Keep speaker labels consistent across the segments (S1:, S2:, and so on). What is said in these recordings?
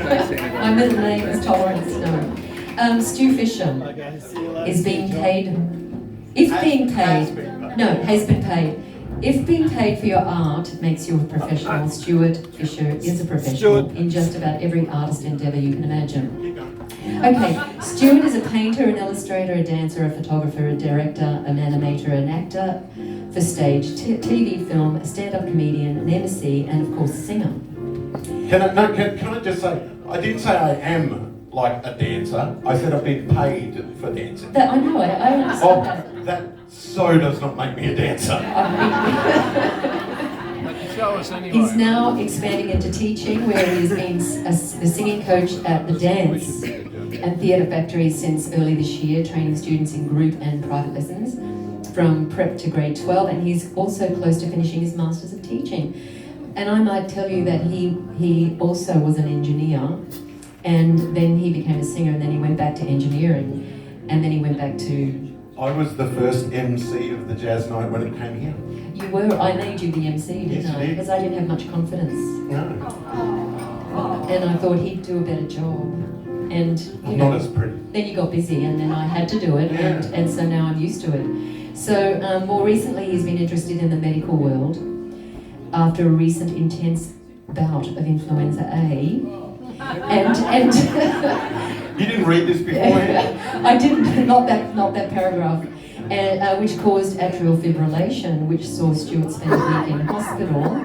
S1: My middle name is Tolerance, no. Stu Fisher is being paid, has been paid. If being paid for your art makes you a professional, Stuart Fisher is a professional in just about every artist endeavour you can imagine. Okay, Stuart is a painter, an illustrator, a dancer, a photographer, a director, an animator, an actor for stage, TV, film, a stand-up comedian, an MC, and of course a singer.
S2: Can I just say, I didn't say I am like a dancer, I said I've been paid for dancing.
S1: I know, I understand
S2: that so does not make me a dancer.
S1: He's now expanding into teaching, where he's been the singing coach at the Dance and Theatre Factory since early this year, training students in group and private lessons from prep to grade 12, and he's also close to finishing his Masters of Teaching. And I might tell you that he also was an engineer, and then he became a singer, and then he went back to engineering, and then he went back to...
S2: I was the first MC of the jazz night when it came here.
S1: You were. I made you the MC, didn't I? Because I didn't have much confidence.
S2: No.
S1: And I thought he'd do a better job. And
S2: I'm not as pretty.
S1: Then you got busy, and then I had to do it, and so now I'm used to it. So more recently, he's been interested in the medical world after a recent intense bout of influenza A, and
S2: you didn't read this beforehand?
S1: I didn't. Not that paragraph. Which caused atrial fibrillation, which saw Stuart spend a week in hospital.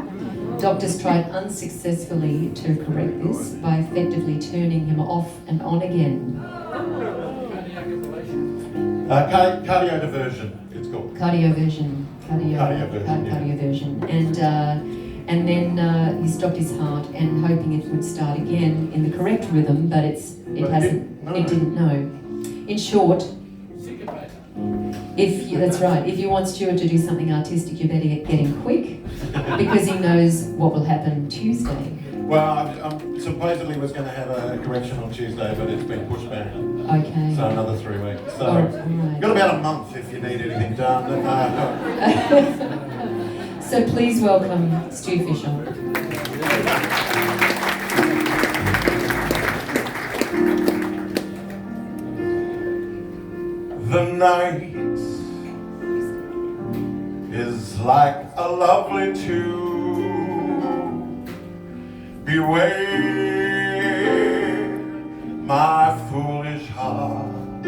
S1: Doctors tried unsuccessfully to correct this by effectively turning him off and on again.
S2: Cardioversion, it's called.
S1: Cardioversion.
S2: Cardioversion.
S1: And then he stopped his heart and hoping it would start again in the correct rhythm, but it didn't know. In short, that's right. If you want Stuart to do something artistic, you better get him quick, because he knows what will happen Tuesday.
S2: Well, supposedly was going to have a correction on Tuesday, but it's been pushed back.
S1: Okay.
S2: So another 3 weeks. So
S1: right.
S2: Got about a month if you need anything done.
S1: So please welcome Stu Fisher.
S2: The night is like a lovely tune. Beware my foolish heart.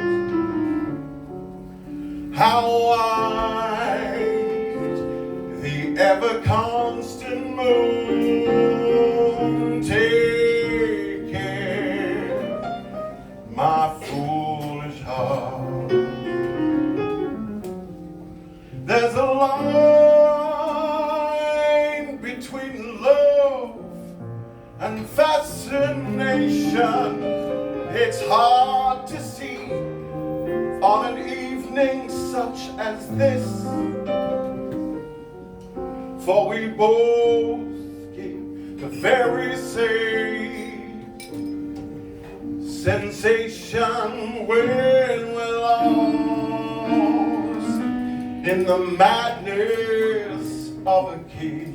S2: How white the ever constant moon. Take care, my foolish heart. There's a line between love and fascination. It's hard to see on an evening such as this, for we both give the very same sensation when we're lost in the madness of a kiss.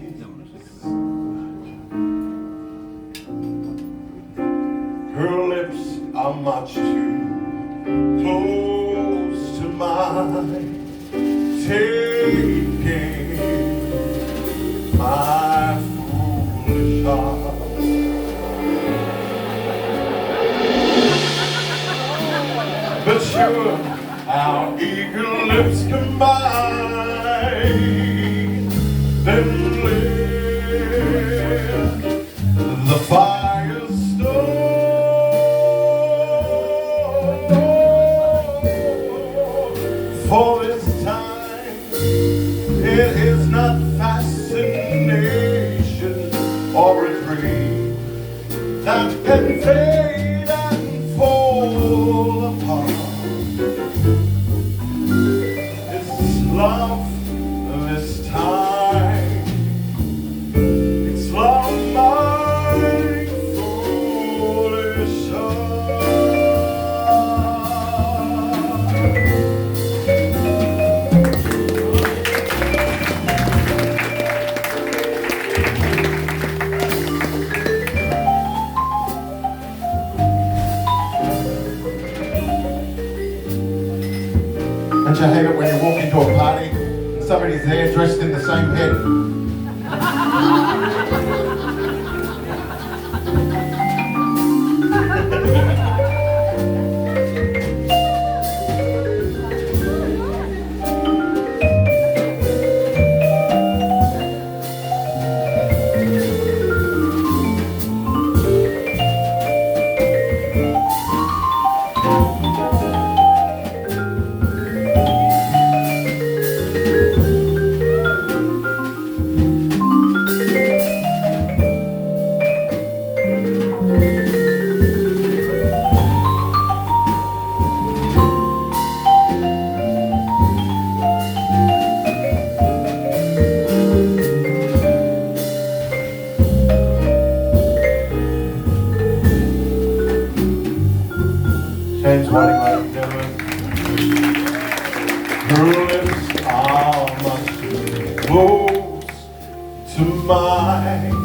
S2: Her lips are much too close to mine, taking my foolish heart. But sure, our eager lips combine, then lit the fire stone. For this time, it is not fascination or retreat that can fade and fall apart. Love this time, it's love my foolish Don't you hate it when you walk into a party and somebody's there dressed in the same head? James Whiting, ladies and gentlemen. Her lips are much too close to mine.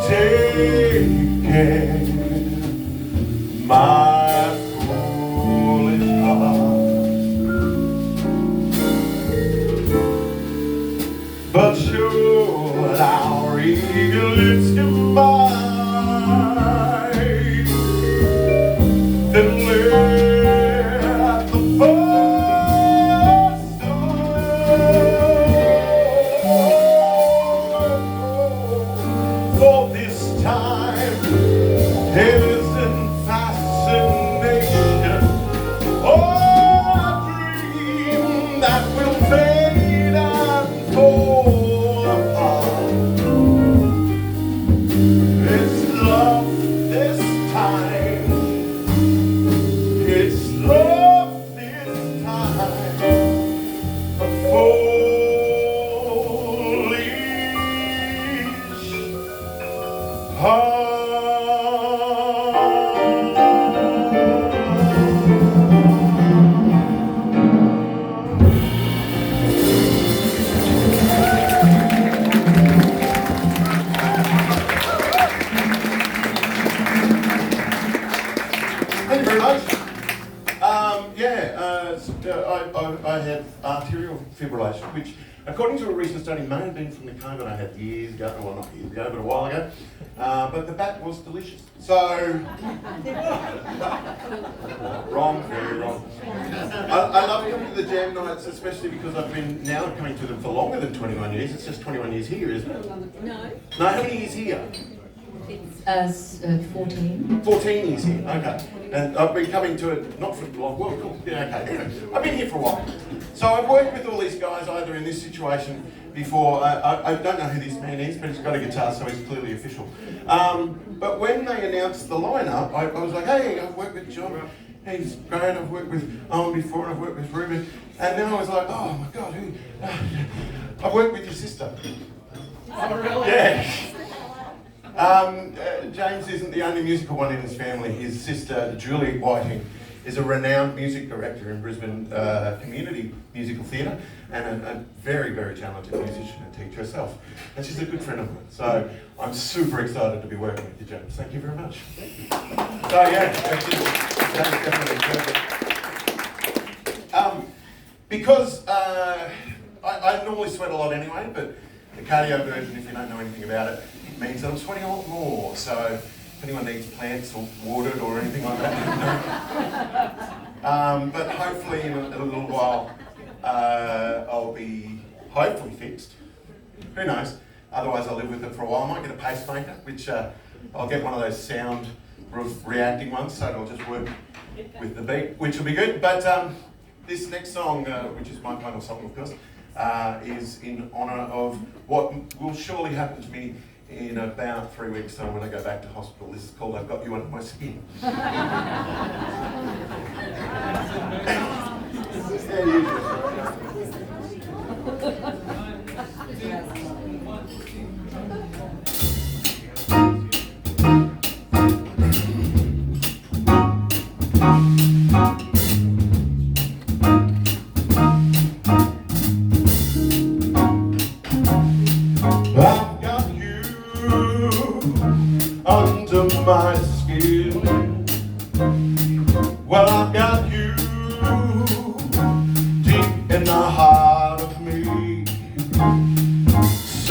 S2: Take care, my foolish heart. But should our eager lips combine, then let the first for this time, innocent fascination, or a dream that will fade and fall apart. It's love this time. It's love this time, a foolish heart. Thank you very much. I have arterial fibrillation, which, according to a recent study, may have been from the COVID I had years ago, well not years ago, but a while ago. But the bat was delicious. So, wrong, very wrong. I love coming to the jam nights, especially because I've been now coming to them for longer than 21 years. It's just 21 years here, isn't it?
S1: No.
S2: No, how many years here?
S1: It's 14.
S2: 14 years here, okay. And I've been coming to it, not for long, well, cool, yeah, okay. Anyway, I've been here for a while. So I've worked with all these guys either in this situation before, I don't know who this man is, but he's got a guitar, so he's clearly official. But when they announced the lineup, I was like, hey, I've worked with John, he's great, I've worked with Owen before, and I've worked with Ruben. And then I was like, oh my God, who? I've worked with your sister.
S1: Oh, really?
S2: Yeah. James isn't the only musical one in his family. His sister, Julie Whiting, is a renowned music director in Brisbane Community Musical Theatre and a very, very talented musician and teacher herself. And she's a good friend of mine. So I'm super excited to be working with you, James. Thank you very much. So yeah, that's definitely perfect. Because I normally sweat a lot anyway, but the cardio version, if you don't know anything about it, means that I'm sweating a lot more. So if anyone needs plants or watered or anything like that, but hopefully in a little while I'll be hopefully fixed. Who knows? Otherwise I'll live with it for a while. I might get a pacemaker, which I'll get one of those sound reacting ones, so it'll just work with the beat, which will be good. But this next song, which is my final song of course, is in honour of what will surely happen to me in about 3 weeks' time when I go back to hospital. This is called I've Got You Under My Skin. I've got you under my skin. Well, I've got you deep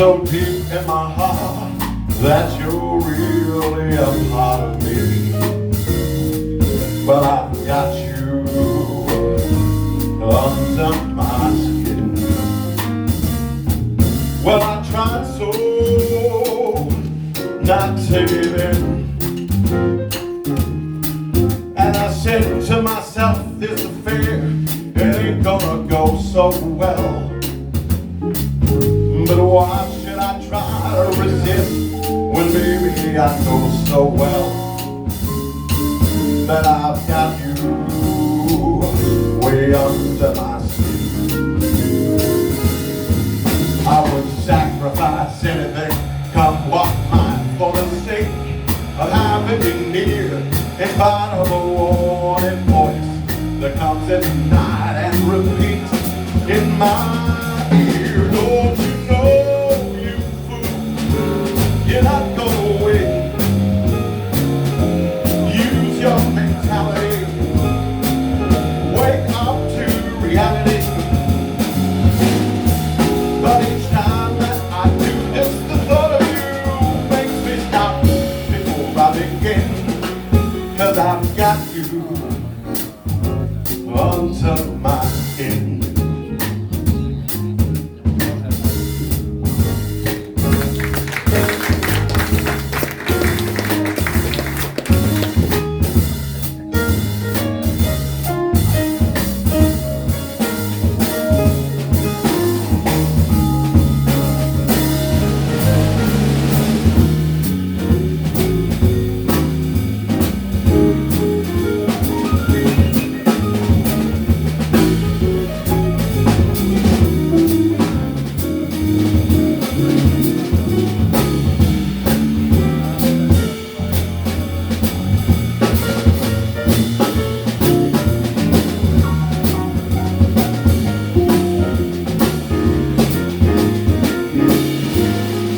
S2: so deep in my heart that you're really a part of me. Well, I've got you under my skin. Well, I tried so not to give in, and I said to myself, this affair, it ain't gonna go so well. But why should I try to resist when baby I know so well that I've got you way under my skin. I would sacrifice anything, come what might, for the sake of having you near, in spite of a warning voice that comes at night and repeats in my ear. Don't you know, you fool, you're not gonna win. Use your mentality, wake up to reality. But each time that I do, just the thought of you makes me stop before I begin. 'Cause I've got you under my skin.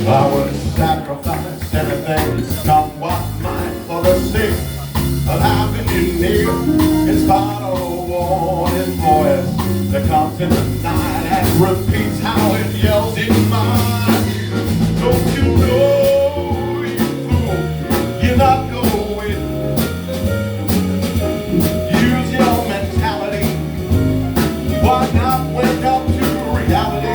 S2: I would sacrifice anything, come what might, for the sake of having you near, in spite of a warning voice that comes in the night and repeats how it yells in my ear. Don't you know, you fool, you're not gonna win. Use your mentality, why not wake up to reality?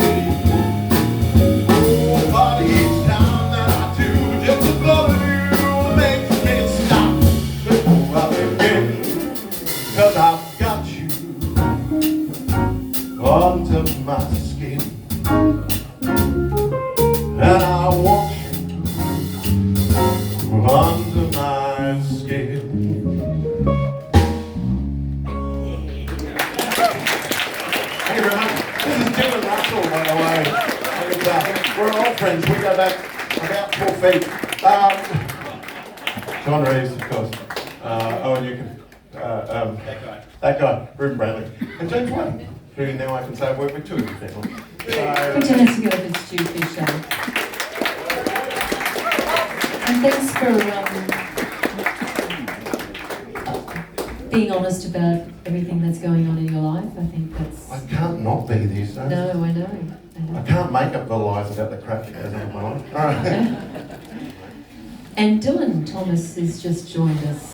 S2: Cause I've got you under my skin, and I want you under my skin. Thank you very much. This is Dylan Russell, by the way. And, we're all friends. We go back about 4 feet. John Reeves, of course. Owen Newcomb. That guy, Ruben Brantley, and James Wayne, who now I can say I've worked with 2 of his people.
S1: Put your hands together for Stu Fisher. And thanks for being honest about everything that's going on in your life. I think that's...
S2: I can't not be these days.
S1: No, I know.
S2: I can't make up the lies about the crap that goes on in my life. All right.
S1: And Dylan Thomas has just joined us.